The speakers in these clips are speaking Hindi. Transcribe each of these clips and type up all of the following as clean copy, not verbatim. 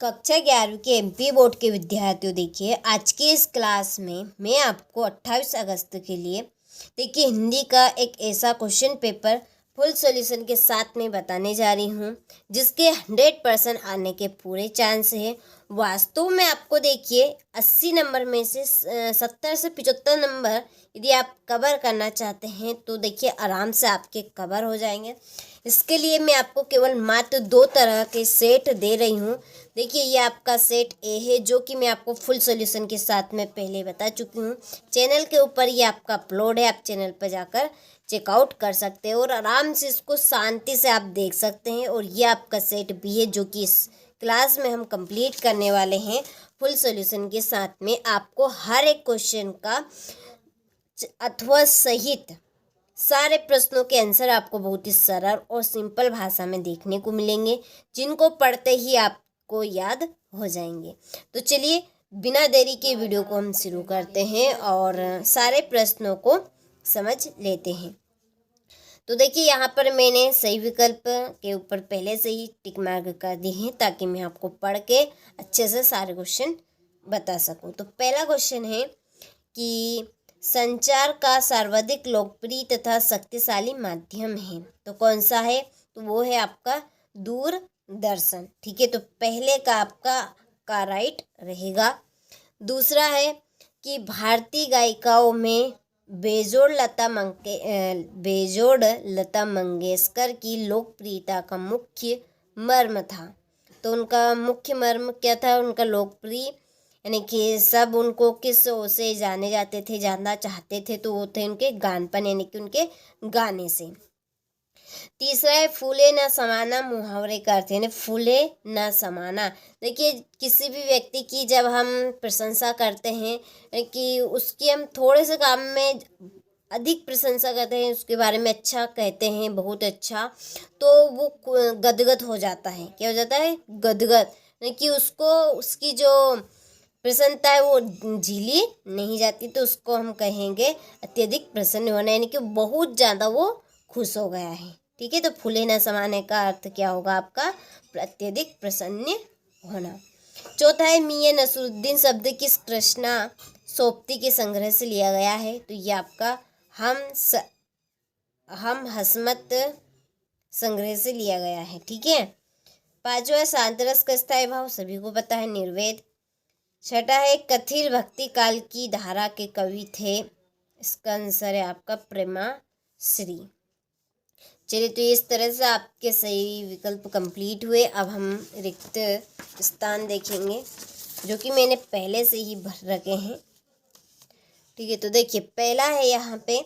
कक्षा 11वीं के एमपी बोर्ड के विद्यार्थियों, देखिए आज की इस क्लास में मैं आपको 28 अगस्त के लिए देखिए हिंदी का एक ऐसा क्वेश्चन पेपर फुल सॉल्यूशन के साथ में बताने जा रही हूँ जिसके 100% आने के पूरे चांस है। वास्तव में आपको देखिए 80 नंबर में से 70 से 75 नंबर यदि आप कवर करना चाहते हैं तो देखिए आराम से आपके कवर हो जाएंगे। इसके लिए मैं आपको केवल मात्र 2 तरह के सेट दे रही हूँ। देखिए ये आपका सेट ए है जो कि मैं आपको फुल सॉल्यूशन के साथ में पहले बता चुकी हूँ। चैनल के ऊपर ये आपका अपलोड है, आप चैनल पर जाकर चेकआउट कर सकते हैं और आराम से इसको शांति से आप देख सकते हैं। और ये आपका सेट बी है जो कि इस क्लास में हम कंप्लीट करने वाले हैं फुल सॉल्यूशन के साथ में। आपको हर एक क्वेश्चन का अथवा सहित सारे प्रश्नों के आंसर आपको बहुत ही सरल और सिंपल भाषा में देखने को मिलेंगे जिनको पढ़ते ही आपको याद हो जाएंगे। तो चलिए बिना देरी के वीडियो को हम शुरू करते हैं और सारे प्रश्नों को समझ लेते हैं। तो देखिए यहाँ पर मैंने सही विकल्प के ऊपर पहले से ही टिक मार्क कर दिए हैं ताकि मैं आपको पढ़ के अच्छे से सारे क्वेश्चन बता सकूं। तो पहला क्वेश्चन है कि संचार का सर्वाधिक लोकप्रिय तथा शक्तिशाली माध्यम है तो कौन सा है? तो वो है आपका दूरदर्शन। ठीक है, तो पहले का आपका का राइट रहेगा। दूसरा है कि भारतीय गायिकाओं में बेजोड़ लता मंगेशकर की लोकप्रियता का मुख्य मर्म था। तो उनका मुख्य मर्म क्या था? उनका लोकप्रिय यानी कि सब उनको किस से जाने जाते थे, जानना चाहते थे, तो वो थे उनके गानपन यानी कि उनके गाने से। तीसरा है फूले न समाना मुहावरे का अर्थ यानी फूले न समाना। देखिए किसी भी व्यक्ति की जब हम प्रशंसा करते हैं कि उसकी हम थोड़े से काम में अधिक प्रशंसा करते हैं, उसके बारे में अच्छा कहते हैं, बहुत अच्छा, तो वो गदगद हो जाता है। क्या हो जाता है? गदगद, यानी कि उसको उसकी जो प्रसन्नता है वो झीली नहीं जाती, तो उसको हम कहेंगे अत्यधिक प्रसन्न होना, यानी कि बहुत ज़्यादा वो खुश हो गया है। ठीक है, तो फूले न समाने का अर्थ क्या होगा आपका? अत्यधिक प्रसन्न होना। चौथा है मियां नसरुद्दीन शब्द किस कृष्णा सोप्ती के संग्रह से लिया गया है? तो ये आपका हम हसमत संग्रह से लिया गया है। ठीक है। पांचवा शांतरस का स्थायी भाव सभी को पता है, निर्वेद। छठा है कथिर भक्ति काल की धारा के कवि थे? इसका आंसर है आपका प्रेमाश्री। चलिए, तो इस तरह से आपके सही विकल्प कंप्लीट हुए। अब हम रिक्त स्थान देखेंगे जो कि मैंने पहले से ही भर रखे हैं। ठीक है, तो देखिए पहला है यहाँ पे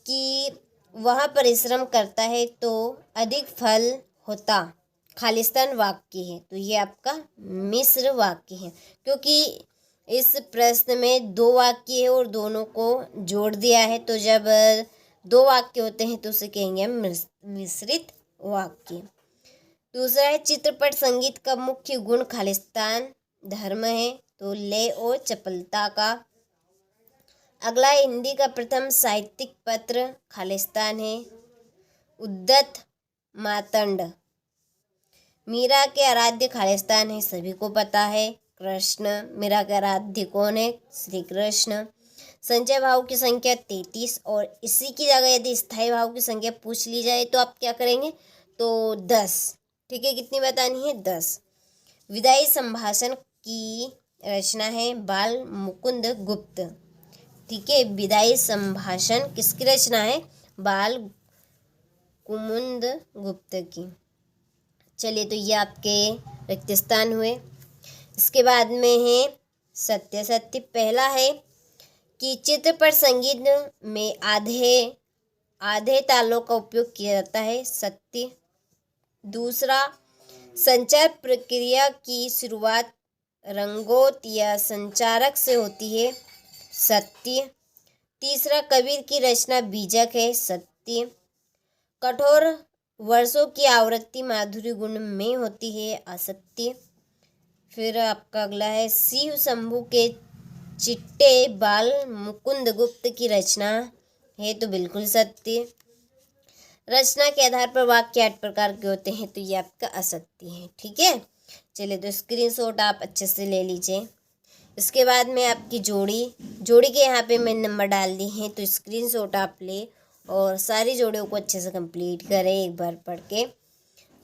कि वह परिश्रम करता है तो अधिक फल होता, खालिस्तान वाक्य है। तो ये आपका मिश्र वाक्य है क्योंकि इस प्रश्न में 2 वाक्य है और दोनों को जोड़ दिया है। तो जब 2 वाक्य होते हैं तो उसे कहेंगे हम मिश्रित वाक्य। दूसरा है चित्रपट संगीत का मुख्य गुण खालिस्तान धर्म है। तो लय और चपलता का। अगला हिंदी का प्रथम साहित्यिक पत्र खालिस्तान है। उद्दत मातंड। मीरा के आराध्य खालिस्तान है, सभी को पता है। कृष्ण, मीरा के आराध्य कौन है? श्री कृष्ण। संचय भाव की संख्या 33 और इसी की जगह यदि स्थायी भाव की संख्या पूछ ली जाए तो आप क्या करेंगे? तो 10। ठीक है, कितनी बतानी है? 10। विदाई संभाषण की रचना है बाल मुकुंद गुप्त। ठीक है, विदाई संभाषण किसकी रचना है? बाल कुमुद गुप्त की। चलिए, तो ये आपके रिक्त स्थान हुए। इसके बाद में है सत्य सत्य। पहला है कि चित्रपट संगीत में आधे तालों का उपयोग किया जाता है, सत्य। दूसरा, संचार प्रक्रिया की शुरुआत रंगोत या संचारक से होती है, सत्य। तीसरा, कबीर की रचना बीजक है, सत्य। कठोर वर्षों की आवृत्ति माधुर्य गुण में होती है, असत्य। फिर आपका अगला है शिव शंभू के चिट्टे बाल मुकुंद गुप्त की रचना है, तो बिल्कुल सत्य। रचना के आधार पर वाक्य 8 प्रकार के होते हैं, तो ये आपका असत्य है। ठीक है, चलिए तो स्क्रीनशॉट आप अच्छे से ले लीजिए। इसके बाद में आपकी जोड़ी के यहाँ पे मैंने नंबर डाल दी हैं, तो स्क्रीनशॉट आप ले और सारी जोड़ियों को अच्छे से कंप्लीट करें एक बार पढ़ के।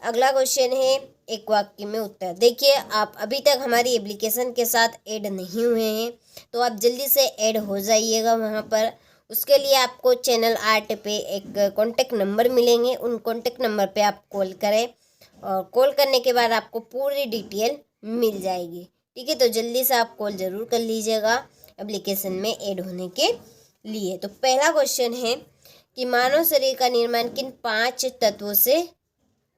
अगला क्वेश्चन है एक वाक्य में उत्तर। देखिए आप अभी तक हमारी एप्लीकेशन के साथ ऐड नहीं हुए हैं तो आप जल्दी से ऐड हो जाइएगा वहाँ पर। उसके लिए आपको चैनल आर्ट पे एक कॉन्टेक्ट नंबर मिलेंगे, उन कॉन्टेक्ट नंबर पे आप कॉल करें और कॉल करने के बाद आपको पूरी डिटेल मिल जाएगी। ठीक है, तो जल्दी से आप कॉल ज़रूर कर लीजिएगा एप्लीकेशन में ऐड होने के लिए। तो पहला क्वेश्चन है कि मानव शरीर का निर्माण किन 5 तत्वों से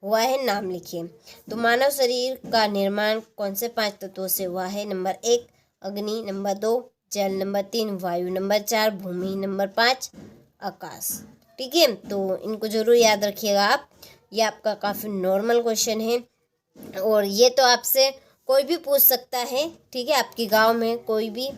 हुआ है, नाम लिखिए। तो मानव शरीर का निर्माण कौन से 5 तत्वों से हुआ है? नंबर 1 अग्नि, नंबर 2 जल, नंबर 3 वायु, नंबर 4 भूमि, नंबर 5 आकाश। ठीक है, तो इनको जरूर याद रखिएगा आप। ये आपका काफ़ी नॉर्मल क्वेश्चन है और ये तो आपसे कोई भी पूछ सकता है। ठीक है, आपके गांव में कोई भी,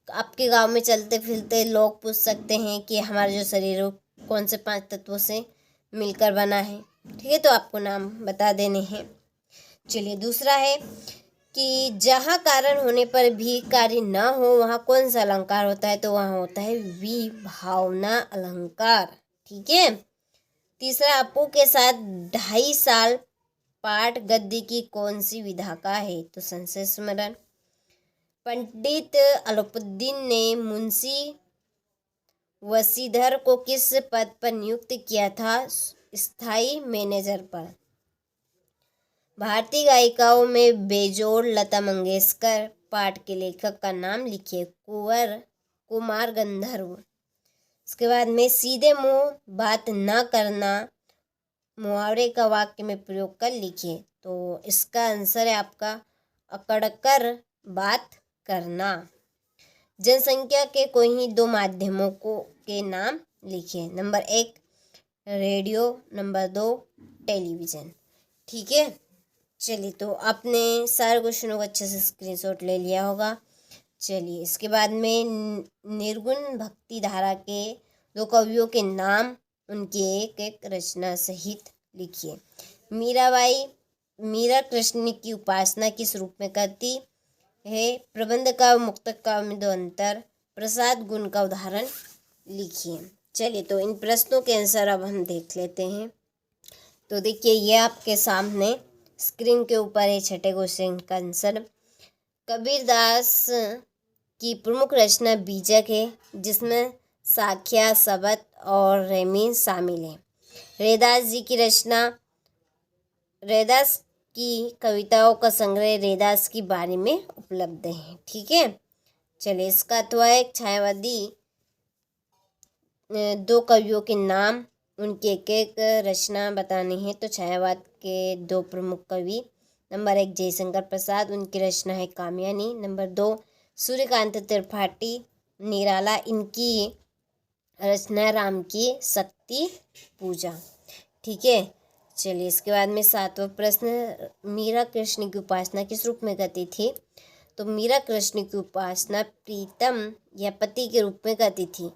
आपके गांव में चलते फिरते लोग पूछ सकते हैं कि हमारा जो शरीर है कौन से 5 तत्वों से मिलकर बना है। ठीक है, तो आपको नाम बता देने हैं। चलिए दूसरा है कि जहाँ कारण होने पर भी कार्य ना हो वहाँ कौन सा अलंकार होता है? तो वहाँ होता है विभावना अलंकार। ठीक है। तीसरा, अपू के साथ 2.5 साल पाठ गद्य की कौन सी विधा का है? तो संशय स्मरण। पंडित अलाउद्दीन ने मुंशी वसीधर को किस पद पर नियुक्त किया था? स्थायी मैनेजर पर। भारतीय गायिकाओं में बेजोड़ लता मंगेशकर पाठ के लेखक का नाम लिखिए। कुमार गंधर्व। इसके बाद में सीधे मुंह बात ना करना मुहावरे का वाक्य में प्रयोग कर लिखिए। तो इसका आंसर है आपका अकड़कर बात करना। जनसंख्या के कोई ही 2 माध्यमों के नाम लिखिए। Number 1 radio, number 2 television. ठीक है, चलिए तो आपने सारे क्वेश्चनों को अच्छे से स्क्रीनशॉट ले लिया होगा। चलिए इसके बाद में निर्गुण भक्ति धारा के 2 कवियों के नाम उनकी एक एक रचना सहित लिखिए। मीराबाई मीरा कृष्ण की उपासना किस रूप में करती है? प्रबंध का मुक्तक का में 2 अंतर। प्रसाद गुण का उदाहरण लिखिए। चलिए तो इन प्रश्नों के आंसर अब हम देख लेते हैं। तो देखिए ये आपके सामने स्क्रीन के ऊपर है 6ठे क्वेश्चन का आंसर। कबीरदास की प्रमुख रचना बीजक है जिसमें साख्या, शबद और रेमी शामिल है। रैदास जी की रचना, रैदास की कविताओं का संग्रह रैदास की बानी में उपलब्ध है। ठीक है, चलिए इसका अथवा एक छायावादी 2 कवियों के नाम उनकी एक एक रचना बतानी है। तो छायावाद के 2 प्रमुख कवि, नंबर 1 जयशंकर प्रसाद, उनकी रचना है कामयानी। नंबर 2 सूर्यकांत त्रिपाठी निराला, इनकी रचना राम की शक्ति पूजा। ठीक है, चलिए इसके बाद में 7वां प्रश्न, मीरा कृष्ण की उपासना किस रूप में करती थी? तो मीरा कृष्ण की उपासना प्रीतम या पति के रूप में करती थी।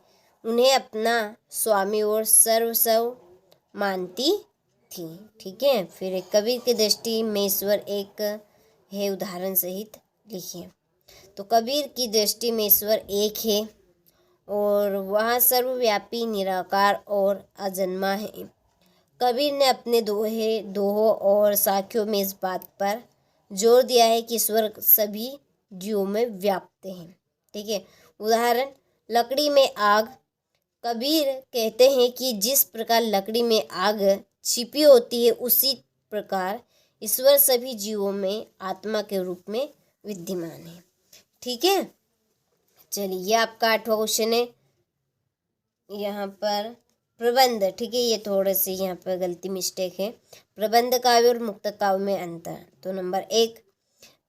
उन्हें अपना स्वामी और सर्वस्व मानती थी। ठीक है, फिर एक कबीर की दृष्टि में ईश्वर एक है, उदाहरण सहित लिखिए। तो कबीर की दृष्टि में ईश्वर एक है और वह सर्वव्यापी, निराकार और अजन्मा है। कबीर ने अपने दोहों और साखियों में इस बात पर जोर दिया है कि ईश्वर सभी जीवों में व्याप्त हैं। ठीक है, उदाहरण लकड़ी में आग। कबीर कहते हैं कि जिस प्रकार लकड़ी में आग छिपी होती है उसी प्रकार ईश्वर सभी जीवों में आत्मा के रूप में विद्यमान है। ठीक है, चलिए ये आपका 8वां क्वेश्चन है। यहाँ पर प्रबंध, ठीक है, ये थोड़े से यहाँ पर गलती मिस्टेक है। प्रबंध काव्य और मुक्तक काव्य में अंतर। तो नंबर 1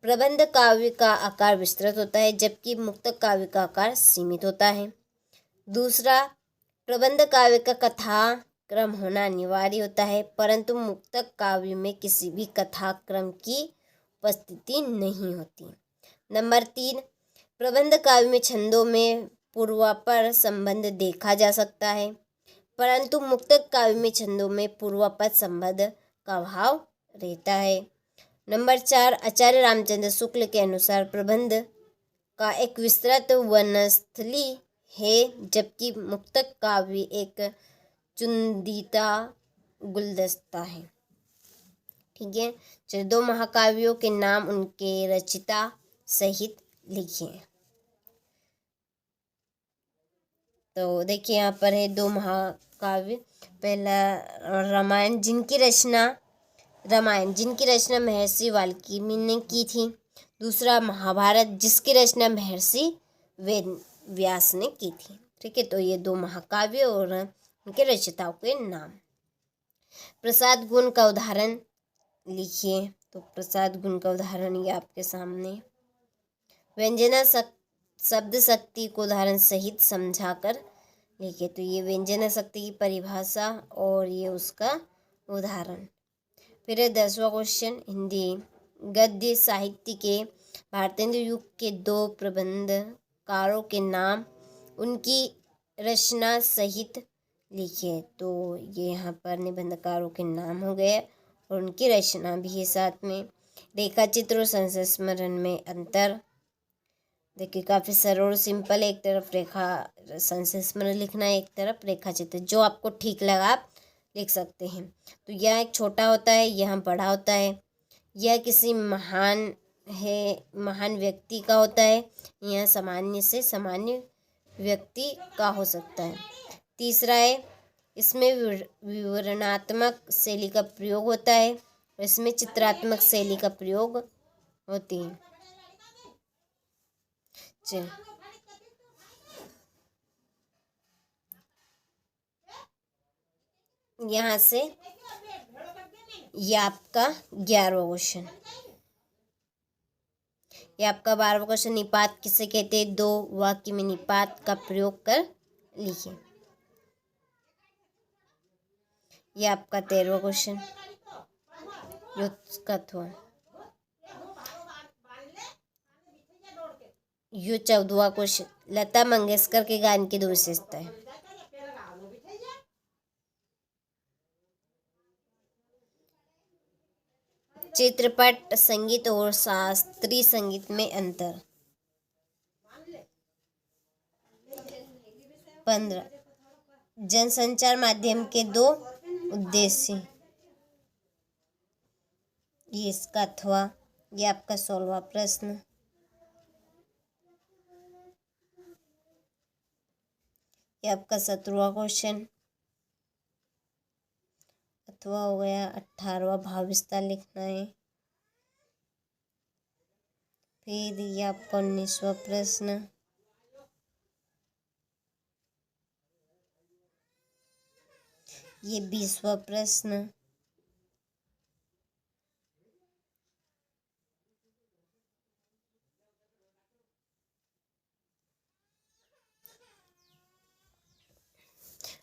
प्रबंध काव्य का आकार विस्तृत होता है जबकि मुक्तक काव्य का आकार सीमित होता है। दूसरा, प्रबंध काव्य का कथा क्रम होना अनिवार्य होता है परंतु मुक्तक काव्य में किसी भी कथा क्रम की उपस्थिति नहीं होती। नंबर 3 प्रबंध काव्य में छंदों में पूर्वापर संबंध देखा जा सकता है परंतु मुक्तक काव्य में छंदों में पूर्वापर संबंध का अभाव रहता है। नंबर 4, आचार्य रामचंद्र शुक्ल के अनुसार प्रबंध का एक विस्तृत वनस्थली है, जबकि मुक्तक काव्य एक चुनिंदा गुलदस्ता है। ठीक है, चलिए 2 महाकाव्यों के नाम उनके रचयिता सहित लिखिए। तो देखिए यहाँ पर है 2 महाकाव्य। पहला रामायण, जिनकी रचना महर्षि वाल्मीकि ने की थी। दूसरा महाभारत, जिसकी रचना महर्षि वेद व्यास ने की थी। ठीक है, तो ये 2 महाकाव्य और उनके रचयिताओं के नाम। प्रसाद गुण का उदाहरण लिखिए। तो प्रसाद गुण का उदाहरण ये आपके सामने। व्यंजना शब्द शक्ति को उदाहरण सहित समझाकर लिखिए। तो ये व्यंजना शक्ति की परिभाषा और ये उसका उदाहरण। फिर 10वां क्वेश्चन, हिंदी गद्य साहित्य के भारतेंदु युग के 2 प्रबंधकारों के नाम उनकी रचना सहित लिखिए। तो ये यहाँ पर निबंधकारों के नाम हो गए और उनकी रचना भी है साथ में। रेखा चित्र और संस्मरण में अंतर। देखिए काफ़ी सरल और सिंपल, एक तरफ रेखा संस्मरण लिखना है, एक तरफ रेखा चित्र, जो आपको ठीक लगा आप लिख सकते हैं। तो यह एक छोटा होता है, यह बड़ा होता है। यह किसी महान व्यक्ति का होता है, यह सामान्य से सामान्य व्यक्ति का हो सकता है। तीसरा है, इसमें विवरणात्मक शैली का प्रयोग होता है और इसमें चित्रात्मक शैली का प्रयोग होती है। चलिए यहाँ से ये आपका 11वां क्वेश्चन। ये आपका 12वां क्वेश्चन, निपात किसे कहते हैं? 2 वाक्य में निपात का प्रयोग कर लिखिए। ये आपका 13वां क्वेश्चन, युत्कत्व। ये 14वां क्वेश्चन, लता मंगेशकर के गान की 2 विशेषताएं। चित्रपट संगीत और शास्त्रीय संगीत में अंतर। 15, जनसंचार माध्यम के 2 उद्देश्य। ये इसका अथवा। ये आपका 16वां प्रश्न। ये आपका 17वां क्वेश्चन अथवा हो गया। 18वां भाव विस्तार लिखना है। फिर ये आपका 19वां प्रश्न। ये 20वां प्रश्न।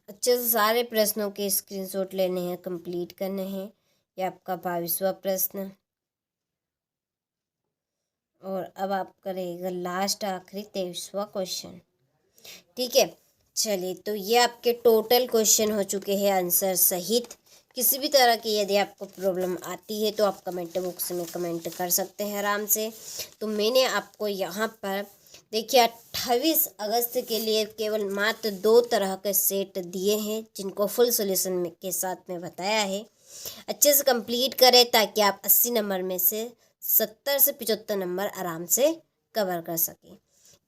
अच्छे से सारे प्रश्नों के स्क्रीनशॉट लेने हैं, कंप्लीट करने हैं। ये आपका 22वां प्रश्न। और अब आप करेगा लास्ट आखिरी 23वां क्वेश्चन। ठीक है, चलिए तो ये आपके टोटल क्वेश्चन हो चुके हैं आंसर सहित। किसी भी तरह की यदि आपको प्रॉब्लम आती है तो आप कमेंट बॉक्स में कमेंट कर सकते हैं आराम से। तो मैंने आपको यहाँ पर देखिए 28 अगस्त के लिए केवल मात्र 2 तरह के सेट दिए हैं, जिनको फुल सॉल्यूशन के साथ में बताया है। अच्छे से कंप्लीट करें ताकि आप 80 नंबर में से 70 से 75 नंबर आराम से कवर कर सकें।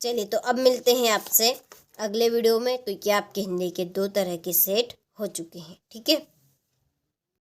चलिए तो अब मिलते हैं आपसे अगले वीडियो में। तो क्या आपके हिंदी के 2 तरह के सेट हो चुके हैं। ठीक है।